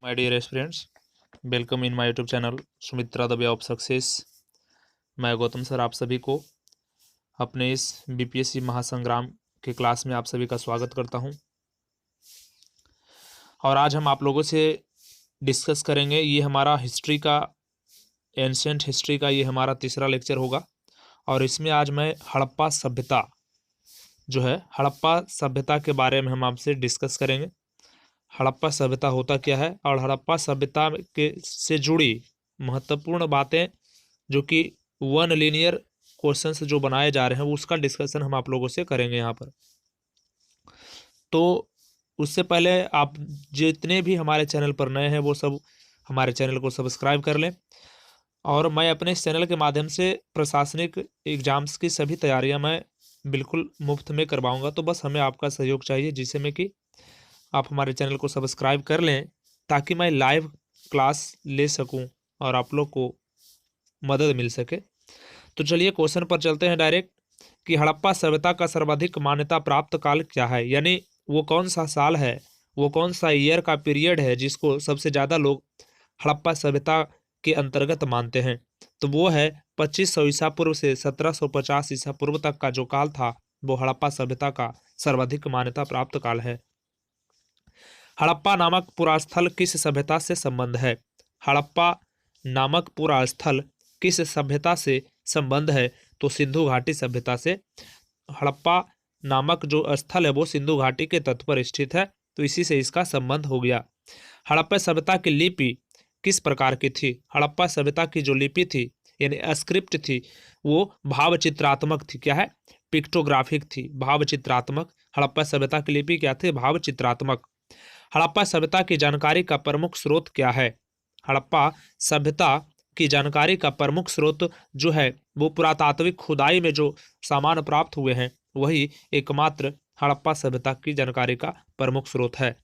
My dear friends, welcome in my YouTube channel Sumitra the way of success. मैं Gautam sir आप सभी को अपने इस बीपीएससी महासंग्राम के क्लास में आप सभी का स्वागत करता हूं। और आज हम आप लोगों से डिस्कस करेंगे, ये हमारा हिस्ट्री का, एंशिएंट हिस्ट्री का ये हमारा तीसरा लेक्चर होगा। और इसमें आज मैं हड़प्पा सभ्यता जो है, हड़प्पा सभ्यता के बारे में हम आपसे डिस्कस करेंगे। हड़प्पा सभ्यता होता क्या है और हड़प्पा सभ्यता के से जुड़ी महत्वपूर्ण बातें जो कि वन लीनियर क्वेश्चंस जो बनाए जा रहे हैं उसका डिस्कशन हम आप लोगों से करेंगे यहाँ पर। तो उससे पहले आप जितने भी हमारे चैनल पर नए हैं वो सब हमारे चैनल को सब्सक्राइब कर लें। और मैं अपने इस चैनल के माध्यम से प्रशासनिक एग्जाम्स की सभी तैयारियां मैं बिल्कुल मुफ्त में करवाऊंगा। तो बस हमें आपका सहयोग चाहिए, जिससे में कि आप हमारे चैनल को सब्सक्राइब कर लें ताकि मैं लाइव क्लास ले सकूं और आप लोग को मदद मिल सके। तो चलिए क्वेश्चन पर चलते हैं डायरेक्ट कि हड़प्पा सभ्यता का सर्वाधिक मान्यता प्राप्त काल क्या है, यानी वो कौन सा साल है, वो कौन सा ईयर का पीरियड है जिसको सबसे ज़्यादा लोग हड़प्पा सभ्यता के अंतर्गत मानते हैं। तो वो है 2500 ईसा पूर्व से 1750 ईसा पूर्व तक का जो काल था वो हड़प्पा सभ्यता का सर्वाधिक मान्यता प्राप्त काल है। हड़प्पा नामक पूरा स्थल किस सभ्यता से संबंध है? हड़प्पा नामक पूरा स्थल किस सभ्यता से संबंध है? तो सिंधु घाटी सभ्यता से। हड़प्पा नामक जो स्थल है वो सिंधु घाटी के तट पर स्थित है, तो इसी से इसका संबंध हो गया। हड़प्पा सभ्यता की लिपि किस प्रकार की थी? हड़प्पा सभ्यता की जो लिपि थी यानी स्क्रिप्ट थी वो भावचित्रात्मक थी। क्या है? पिक्टोग्राफिक थी, भावचित्रात्मक। हड़प्पा सभ्यता की लिपि क्या थी? भावचित्रात्मक। हड़प्पा सभ्यता की जानकारी का प्रमुख स्रोत क्या है? हड़प्पा सभ्यता की जानकारी का प्रमुख स्रोत जो है वो पुरातात्विक खुदाई में जो सामान प्राप्त हुए हैं वही एकमात्र हड़प्पा सभ्यता की जानकारी का प्रमुख स्रोत है।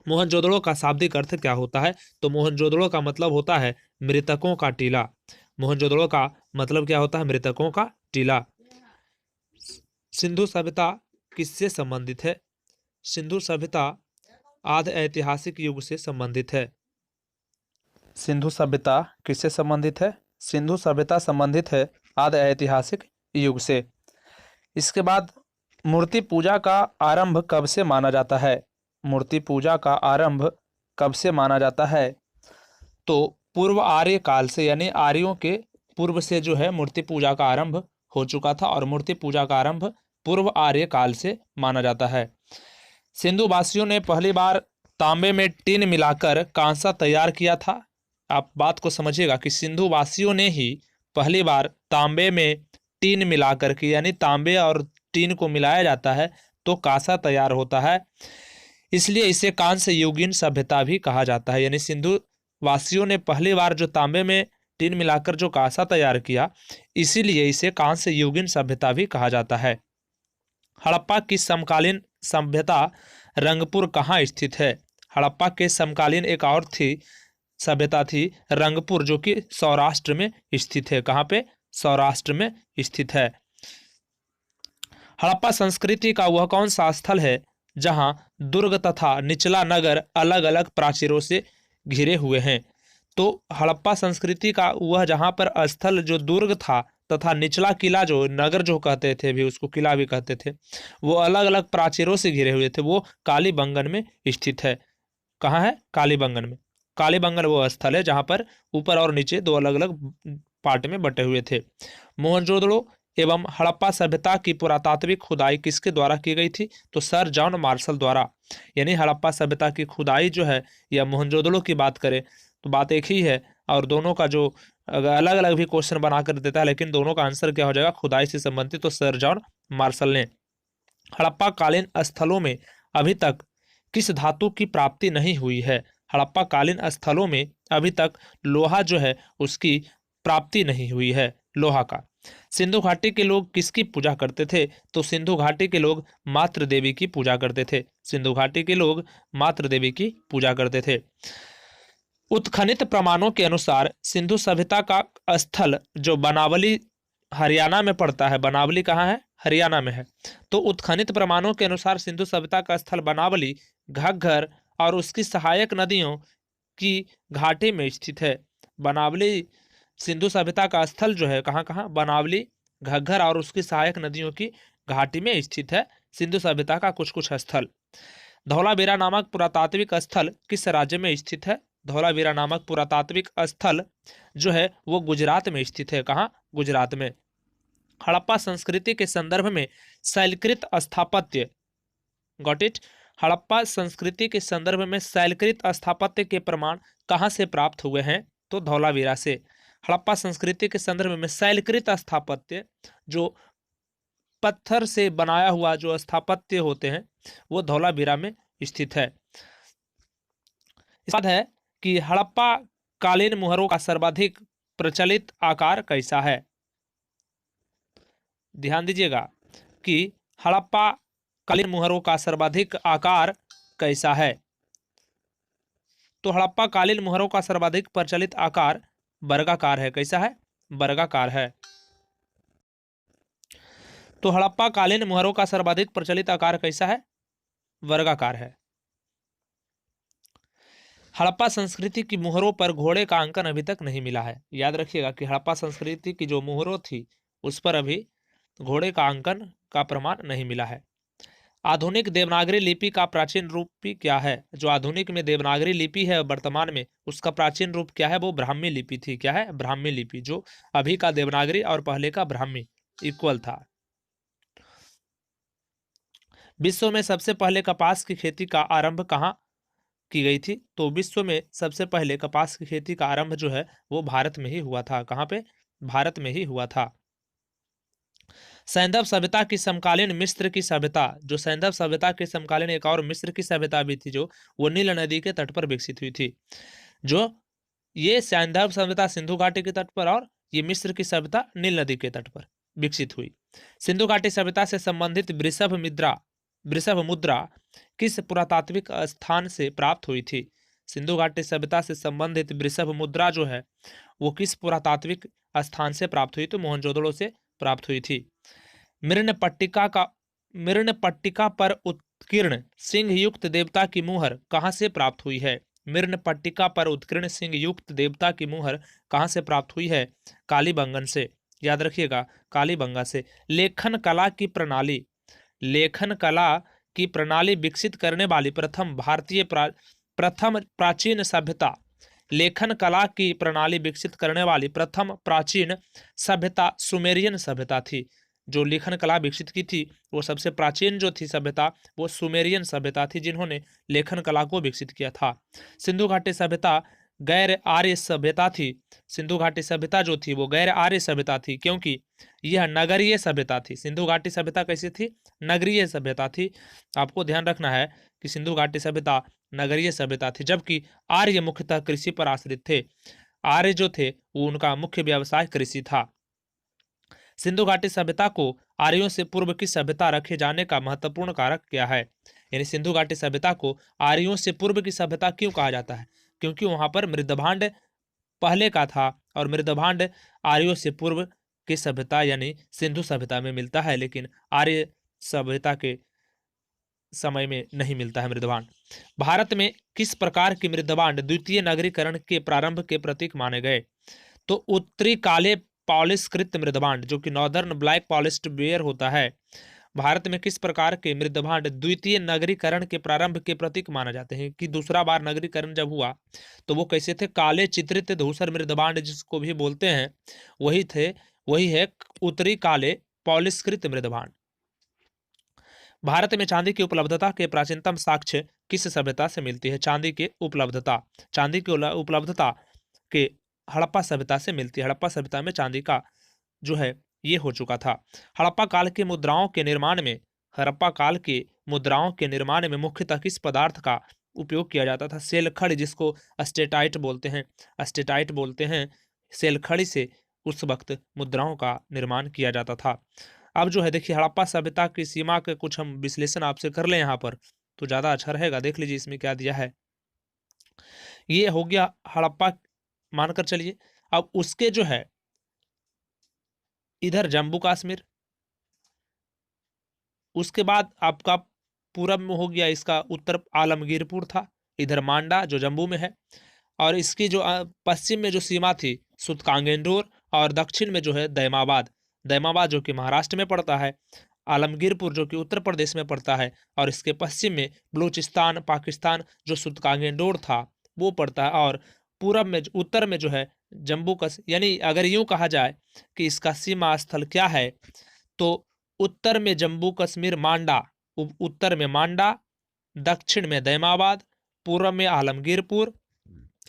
मोहनजोदड़ो का शाब्दिक अर्थ क्या होता है? तो मोहनजोदड़ो का मतलब होता है मृतकों का टीला। मोहनजोदड़ो का मतलब क्या होता है? मृतकों का टीला। सिंधु सभ्यता किससे संबंधित है? सिंधु सभ्यता आदि ऐतिहासिक युग से संबंधित है। सिंधु सभ्यता किससे संबंधित है? सिंधु सभ्यता संबंधित है आदि ऐतिहासिक युग से। इसके बाद मूर्ति पूजा का आरंभ कब से माना जाता है? मूर्ति पूजा का आरंभ कब से माना जाता है? तो पूर्व आर्य काल से, यानी आर्यों के पूर्व से जो है मूर्ति पूजा का आरंभ हो चुका था और मूर्ति पूजा का आरंभ पूर्व आर्य काल से माना जाता है। सिंधु वासियों ने पहली बार तांबे में टिन मिलाकर कांसा तैयार किया था। आप बात को समझिएगा कि सिंधु वासियों ने ही पहली बार तांबे में टिन मिलाकर के, यानी तांबे और टिन को मिलाया जाता है तो कांसा तैयार होता है, इसलिए इसे कांस्य युगीन सभ्यता भी कहा जाता है। यानी सिंधु वासियों ने पहली बार जो तांबे में टिन मिलाकर जो कांसा तैयार किया, इसीलिए इसे कांस्य युगीन सभ्यता भी कहा जाता है। हड़प्पा की समकालीन सभ्यता रंगपुर कहाँ स्थित है? हड़प्पा के समकालीन एक और थी सभ्यता थी रंगपुर, जो कि सौराष्ट्र में स्थित है। कहाँ पे? सौराष्ट्र में स्थित है। हड़प्पा संस्कृति का वह कौन सा स्थल है जहां दुर्ग तथा निचला नगर अलग अलग प्राचीरों से घिरे हुए हैं? तो हड़प्पा संस्कृति का वह जहां पर स्थल जो दुर्ग था तथा निचला किला, जो नगर जो कहते थे, भी उसको किला भी कहते थे, वो अलग अलग प्राचीरों से घिरे हुए थे, वो कालीबंगन में स्थित है। कहाँ है? कालीबंगन में। कालीबंगन वो स्थल है जहां पर ऊपर और नीचे दो अलग अलग पार्ट में बटे हुए थे। मोहनजोदड़ो एवं हड़प्पा सभ्यता की पुरातात्विक खुदाई किसके द्वारा की गई थी? तो सर जॉन मार्शल द्वारा। यानी हड़प्पा सभ्यता की खुदाई जो है, या मोहनजोदड़ो की बात करें तो बात एक ही है, और दोनों का जो अलग अलग भी क्वेश्चन बना कर देता है, लेकिन दोनों का आंसर क्या हो जाएगा? खुदाई से संबंधित। तो सर जॉन मार्शल ने। हड़प्पा कालीन स्थलों में अभी तक किस धातु की प्राप्ति नहीं हुई है? हड़प्पा कालीन स्थलों में अभी तक लोहा जो है उसकी प्राप्ति नहीं हुई है, लोहा का। सिंधु घाटी के लोग किसकी पूजा करते थे? तो सिंधु घाटी के लोग मातृ देवी की पूजा करते थे। सिंधु घाटी के लोग मातृ देवी की पूजा करते थे। उत्खनित प्रमाणों के अनुसार सिंधु सभ्यता का स्थल जो बनावली हरियाणा में पड़ता है, बनावली कहाँ है? हरियाणा में है। तो उत्खनित प्रमाणों के अनुसार सिंधु सभ्यता का स्थल बनावली, घग्गर और उसकी सहायक नदियों की घाटी में स्थित है। बनावली सिंधु सभ्यता का स्थल जो है कहाँ कहाँ, बनावली, घग्गर और उसकी सहायक नदियों की घाटी में स्थित है सिंधु सभ्यता का कुछ कुछ स्थल। धौलावीरा नामक पुरातात्विक स्थल किस राज्य में स्थित है? धौलावीरा नामक पुरातात्विक स्थल जो है वो गुजरात में स्थित है। कहाँ? गुजरात में। हड़प्पा संस्कृति के संदर्भ में शैलकृत स्थापत्य, गॉट इट, हड़प्पा संस्कृति के संदर्भ में शैलकृत स्थापत्य के प्रमाण कहाँ से प्राप्त हुए हैं? तो धौलावीरा से। हड़प्पा संस्कृति के संदर्भ में शैलकृत स्थापत्य, जो पत्थर से बनाया हुआ जो स्थापत्य होते हैं, वो धौलावीरा में स्थित है। इस बात है कि हड़प्पा कालीन मुहरों का सर्वाधिक प्रचलित आकार कैसा है? ध्यान दीजिएगा कि हड़प्पा कालीन मुहरों का सर्वाधिक आकार कैसा है? तो हड़प्पा कालीन मुहरों का सर्वाधिक प्रचलित आकार वर्गाकार है। कैसा है? वर्गाकार है। तो हड़प्पा कालीन मुहरों का सर्वाधिक प्रचलित आकार कैसा है? वर्गाकार है। हड़प्पा संस्कृति की मुहरों पर घोड़े का अंकन अभी तक नहीं मिला है। याद रखिएगा कि हड़प्पा संस्कृति की जो मुहरों थी उस पर अभी घोड़े का अंकन का प्रमाण नहीं मिला है। आधुनिक देवनागरी लिपि का प्राचीन रूप भी क्या है? जो आधुनिक में देवनागरी लिपि है वर्तमान में, उसका प्राचीन रूप क्या है? वो ब्राह्मी लिपि थी। क्या है? ब्राह्मी लिपि। जो अभी का देवनागरी और पहले का ब्राह्मी इक्वल था। विश्व में सबसे पहले कपास की खेती का आरंभ कहाँ की गई थी? तो विश्व में सबसे पहले कपास की खेती का आरंभ जो है वो भारत में ही हुआ था। कहाँ पे? भारत में ही हुआ था। सैंधव सभ्यता की समकालीन मिस्र की सभ्यता, जो सैंधव सभ्यता के समकालीन एक और मिस्र की सभ्यता भी थी, जो वो नील नदी के तट पर विकसित हुई थी। जो ये सैंधव सभ्यता सिंधु घाटी के तट पर और ये मिस्र की सभ्यता नील नदी के तट पर विकसित हुई। सिंधु घाटी सभ्यता से संबंधित वृषभ मुद्रा किस पुरातात्विक स्थान से प्राप्त हुई थी? सिंधु घाटी सभ्यता से संबंधित वृषभ मुद्रा जो है वो किस पुरातात्विक स्थान से प्राप्त हुई? तो मोहनजोदड़ो से प्राप्त हुई थी। मृणपट्टिका पर उत्कीर्ण सिंह युक्त देवता की मुहर कहाँ से प्राप्त हुई है? मृणपट्टिका पर उत्कीर्ण सिंह युक्त देवता की मुहर कहाँ से प्राप्त हुई है? कालीबंगन से। याद रखिएगा, कालीबंगा से। लेखन कला की प्रणाली विकसित करने वाली प्रथम प्राचीन सभ्यता, लेखन कला की प्रणाली विकसित करने वाली प्रथम प्राचीन सभ्यता सुमेरियन सभ्यता थी। जो लेखन कला विकसित की थी वो सबसे प्राचीन जो थी सभ्यता वो सुमेरियन सभ्यता थी, जिन्होंने लेखन कला को विकसित किया था। सिंधु घाटी सभ्यता गैर आर्य सभ्यता थी। सिंधु घाटी सभ्यता जो थी वो गैर आर्य सभ्यता थी, क्योंकि यह नगरीय सभ्यता थी। सिंधु घाटी सभ्यता कैसी थी? नगरीय सभ्यता थी। आपको ध्यान रखना है कि सिंधु घाटी सभ्यता नगरीय सभ्यता थी, जबकि आर्य मुख्यतः कृषि पर आश्रित थे। आर्य जो थे वो उनका मुख्य व्यवसाय कृषि था। सिंधु घाटी सभ्यता को आर्यों से पूर्व की सभ्यता रखे जाने का महत्वपूर्ण कारक क्या है? यानी सिंधु घाटी सभ्यता को आर्यों से पूर्व की सभ्यता क्यों कहा जाता है? क्योंकि वहां पर मृदभांड पहले का था और मृदभांड आर्यों से पूर्व की सभ्यता यानी सिंधु सभ्यता में मिलता है, लेकिन आर्य सभ्यता के समय में नहीं मिलता है मृदभांड। भारत में किस प्रकार की मृदभांड द्वितीय नगरीकरण के प्रारंभ के प्रतीक माने गए? तो उत्तरी काले पॉलिशकृत मृदभांड, जो कि नॉर्दर्न ब्लैक पॉलिश्ड वेयर होता है, भारत में किस प्रकार के मृदभांड द्वितीय नगरीकरण के प्रारंभ के प्रतीक माना जाते हैं? कि दूसरा बार नगरीकरण जब हुआ तो वो कैसे थे? काले चित्रित धूसर मृदभांड जिसको भी बोलते हैं वही थे, वही है उत्तरी काले पॉलिशकृत मृदभांड। भारत में चांदी की उपलब्धता के प्राचीनतम साक्ष्य किस सभ्यता से मिलती है? चांदी की उपलब्धता के हड़प्पा सभ्यता से मिलती है। हड़प्पा सभ्यता में चांदी का जो है ये हो चुका था। हड़प्पा काल के मुद्राओं के निर्माण में मुख्यतः किस पदार्थ का उपयोग किया जाता था? सेलखड़ी, जिसको अस्टेटाइट बोलते हैं। सेलखड़ी से उस वक्त मुद्राओं का निर्माण किया जाता था। अब जो है देखिए हड़प्पा सभ्यता की सीमा के कुछ हम विश्लेषण आपसे कर लें यहाँ पर तो ज्यादा अच्छा रहेगा। देख लीजिए इसमें क्या दिया है। ये हो गया हड़प्पा मानकर चलिए। अब उसके जो है इधर जम्मू कश्मीर, उसके बाद आपका पूरब में हो गया इसका उत्तर आलमगीरपुर था, इधर मांडा जो जम्मू में है, और इसकी जो पश्चिम में जो सीमा थी सुतकांगेंडोर, और दक्षिण में जो है दैमाबाद, दैमाबाद जो कि महाराष्ट्र में पड़ता है, आलमगीरपुर जो कि उत्तर प्रदेश में पड़ता है, और इसके पश्चिम में बलूचिस्तान पाकिस्तान जो सुतकांगेंडोर था वो पड़ता है, और पूरब में उत्तर में जो है जम्मू कश्मीर, यानी अगर यूं कहा जाए कि इसका सीमा स्थल क्या है, तो उत्तर में जम्मू कश्मीर मांडा, उत्तर में मांडा, दक्षिण में दैमाबाद, पूर्व में आलमगीरपुर,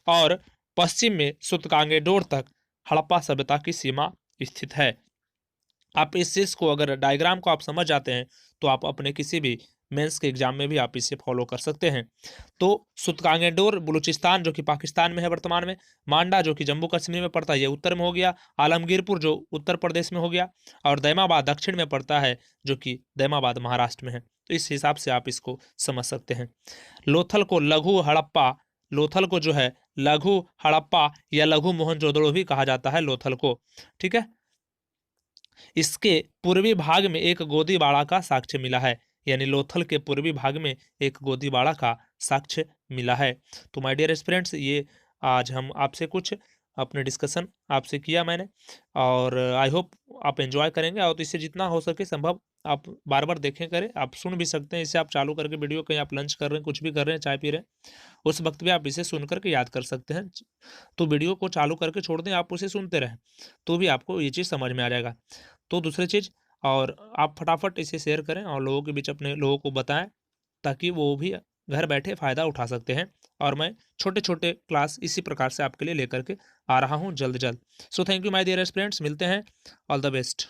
और पश्चिम में सुतकांगेडोर तक हड़प्पा सभ्यता की सीमा स्थित है। आप इस चीज को, अगर डायग्राम को आप समझ जाते हैं, तो आप अपने किसी भी मेंस के एग्जाम में भी आप इसे फॉलो कर सकते हैं। तो सुतकांगेडोर बलूचिस्तान जो कि पाकिस्तान में है वर्तमान में, मांडा जो कि जम्मू कश्मीर में पड़ता है, ये उत्तर में हो गया, आलमगीरपुर जो उत्तर प्रदेश में हो गया, और दैमाबाद दक्षिण में पड़ता है जो कि दैमाबाद महाराष्ट्र में है। तो इस हिसाब से आप इसको समझ सकते हैं। लोथल को लघु हड़प्पा, लोथल को जो है लघु हड़प्पा या लघु मोहनजोदड़ो भी कहा जाता है लोथल को, ठीक है। इसके पूर्वी भाग में एक गोदीबाड़ा का साक्ष्य मिला है, यानी लोथल के पूर्वी भाग में एक गोदीबाड़ा का साक्ष्य मिला है। तो माय डियर स्टूडेंट्स, ये आज हम आपसे कुछ अपने डिस्कशन आपसे किया मैंने, और आई होप आप एंजॉय करेंगे, और तो इससे जितना हो सके संभव आप बार बार देखें करें। आप सुन भी सकते हैं इसे, आप चालू करके वीडियो, कहीं आप लंच कर रहे हैं, कुछ भी कर रहे हैं, चाय पी रहे हैं, उस वक्त भी आप इसे सुन करके याद कर सकते हैं। तो वीडियो को चालू करके छोड़ दें, आप उसे सुनते रहें, तो भी आपको ये चीज़ समझ में आ जाएगा। तो दूसरी चीज़, और आप फटाफट इसे शेयर करें और लोगों के बीच अपने लोगों को बताएं, ताकि वो भी घर बैठे फ़ायदा उठा सकते हैं। और मैं छोटे छोटे क्लास इसी प्रकार से आपके लिए लेकर के आ रहा हूँ जल्द जल्द। So thank you my dear friends, मिलते हैं, ऑल द बेस्ट।